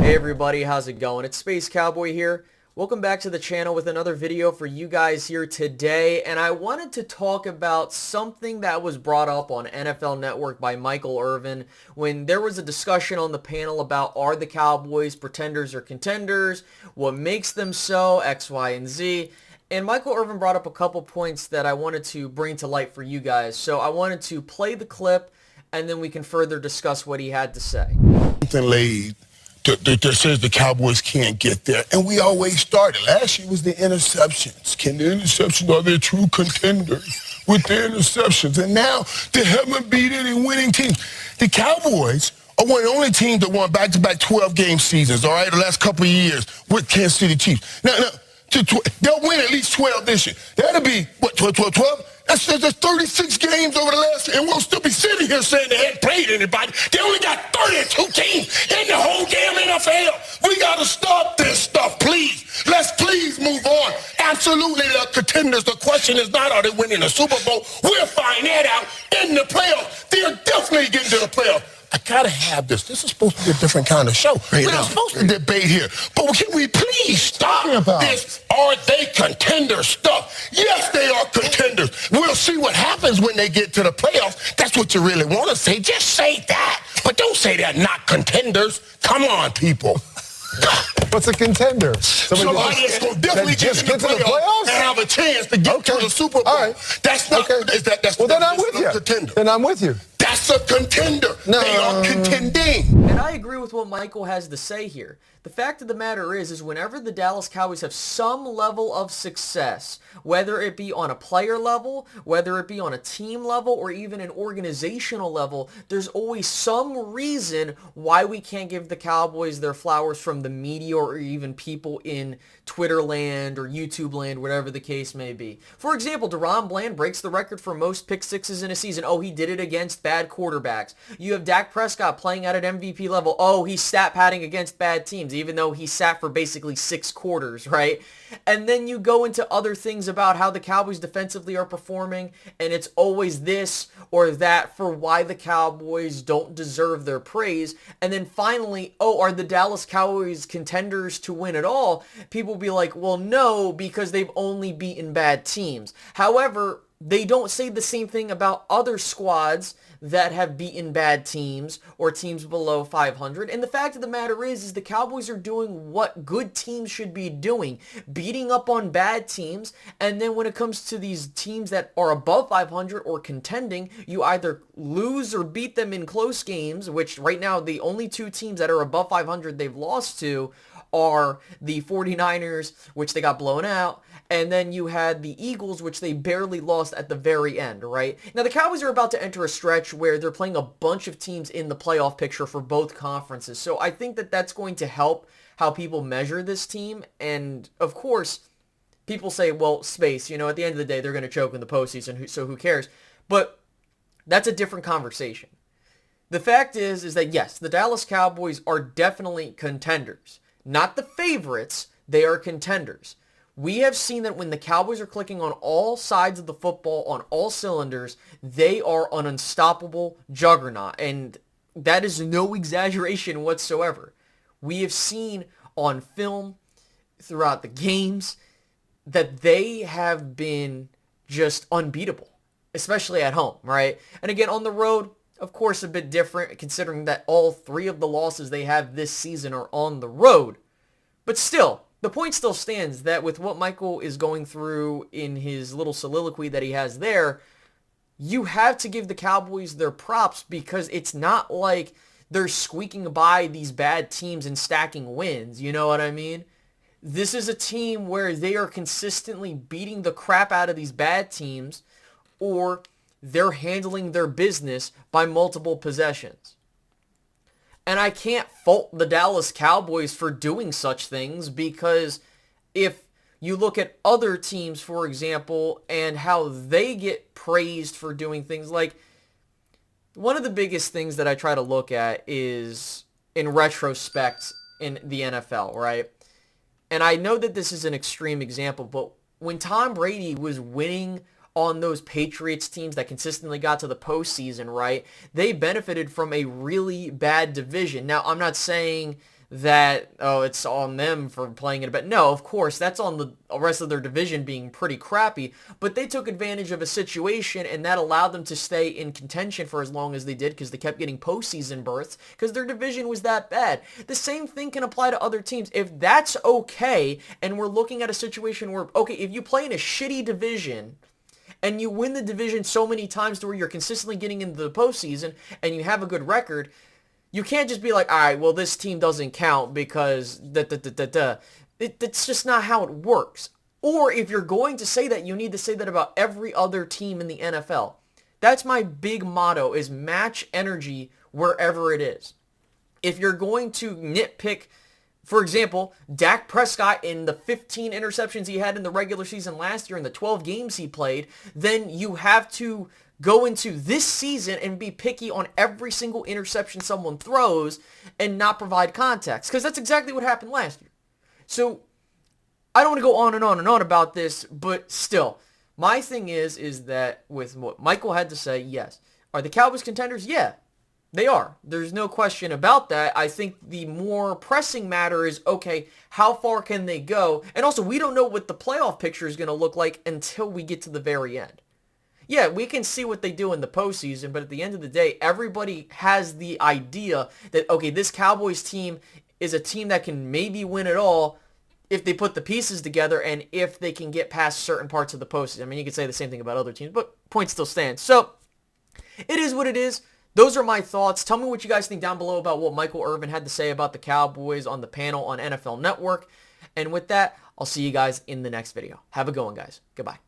Hey everybody, how's it going? It's Space Cowboy here. Welcome back to the channel with another video for you guys here today, and I wanted to talk about something that was brought up on NFL Network by Michael Irvin when there was a discussion on the panel about are the Cowboys pretenders or contenders, what makes them so, X, Y, and Z. And Michael Irvin brought up a couple points that I wanted to bring to light for you guys. So I wanted to play the clip and then we can further discuss what he had to say. Something laid that says the Cowboys can't get there. And we always started. Last year was the interceptions. Can the interceptions, are they true contenders with the interceptions? And now they haven't beat any winning teams. The Cowboys are one of the only teams that won back-to-back 12-game seasons, all right, the last couple of years with Kansas City Chiefs. Now they'll win at least 12 this year. That'll be, what, 12? That's 36 games over the last, and we'll still be sitting here saying they hadn't played anybody. They only got 32 teams in the whole damn NFL. We got to stop this stuff, please. Let's please move on. Absolutely, the contenders. The question is not are they winning the Super Bowl. We'll find that out in the playoffs. They're definitely getting to the playoffs. I gotta have this. This is supposed to be a different kind of show. We're not supposed to debate here. But can we please stop this? Are they contender stuff? Yes, they are contenders. We'll see what happens when they get to the playoffs. That's what you really want to say. Just say that. But don't say they're not contenders. Come on, people. What's a contender? Somebody that's going to definitely get to the playoffs and have a chance to get to the Super Bowl. All right. That's not. That's well, then I'm with you. Contender. Then I'm with you. That's a contender. No. They are contending. And I agree with what Michael has to say here. The fact of the matter is whenever the Dallas Cowboys have some level of success, whether it be on a player level, whether it be on a team level, or even an organizational level, there's always some reason why we can't give the Cowboys their flowers from the media or even people in Twitter land or YouTube land, whatever the case may be. For example, Deron Bland breaks the record for most pick sixes in a season. Oh, he did it against bad quarterbacks. You have Dak Prescott playing at an MVP level. Oh, he's stat padding against bad teams, even though he sat for basically 6 quarters, right? And then you go into other things about how the Cowboys defensively are performing, and it's always this or that for why the Cowboys don't deserve their praise. And then finally, oh, are the Dallas Cowboys contenders to win it all? People will be like, well, no, because they've only beaten bad teams. However, they don't say the same thing about other squads that have beaten bad teams or teams below 500. And the fact of the matter is the Cowboys are doing what good teams should be doing, beating up on bad teams. And then when it comes to these teams that are above 500 or contending, you either lose or beat them in close games, which right now the only 2 teams that are above 500 they've lost to are the 49ers, which they got blown out, and then you had the Eagles, which they barely lost at the very end, right? Now, the Cowboys are about to enter a stretch where they're playing a bunch of teams in the playoff picture for both conferences, so I think that that's going to help how people measure this team, and of course, people say, well, Space, at the end of the day, they're going to choke in the postseason, so who cares? But that's a different conversation. The fact is that, yes, the Dallas Cowboys are definitely contenders. Not the favorites, they are contenders. We have seen that when the Cowboys are clicking on all sides of the football, on all cylinders, they are an unstoppable juggernaut. And that is no exaggeration whatsoever. We have seen on film throughout the games that they have been just unbeatable, especially at home, right? And again, on the road, of course, a bit different considering that all 3 of the losses they have this season are on the road. But still, the point still stands that with what Michael is going through in his little soliloquy that he has there, you have to give the Cowboys their props because it's not like they're squeaking by these bad teams and stacking wins. You know what I mean? This is a team where they are consistently beating the crap out of these bad teams, or they're handling their business by multiple possessions. And I can't fault the Dallas Cowboys for doing such things because if you look at other teams, for example, and how they get praised for doing things like, one of the biggest things that I try to look at is in retrospect in the NFL, right? And I know that this is an extreme example, but when Tom Brady was winning on those Patriots teams that consistently got to the postseason, right, they benefited from a really bad division. Now, I'm not saying that, oh, it's on them for playing it. But no, of course, that's on the rest of their division being pretty crappy. But they took advantage of a situation, and that allowed them to stay in contention for as long as they did because they kept getting postseason berths because their division was that bad. The same thing can apply to other teams. If that's okay, and we're looking at a situation where, okay, if you play in a shitty division and you win the division so many times to where you're consistently getting into the postseason and you have a good record, you can't just be like, all right, well, this team doesn't count because It's just not how it works. Or if you're going to say that, you need to say that about every other team in the NFL. That's my big motto, is match energy wherever it is. If you're going to nitpick, for example, Dak Prescott in the 15 interceptions he had in the regular season last year in the 12 games he played, then you have to go into this season and be picky on every single interception someone throws and not provide context, because that's exactly what happened last year. So I don't want to go on and on and on about this, but still, my thing is that with what Michael had to say, yes. Are the Cowboys contenders? Yeah, they are. There's no question about that. I think the more pressing matter is, okay, how far can they go? And also, we don't know what the playoff picture is going to look like until we get to the very end. Yeah, we can see what they do in the postseason, but at the end of the day, everybody has the idea that, okay, this Cowboys team is a team that can maybe win it all if they put the pieces together and if they can get past certain parts of the postseason. I mean, you could say the same thing about other teams, but point still stands. So, it is what it is. Those are my thoughts. Tell me what you guys think down below about what Michael Irvin had to say about the Cowboys on the panel on NFL Network. And with that, I'll see you guys in the next video. Have a good one, guys. Goodbye.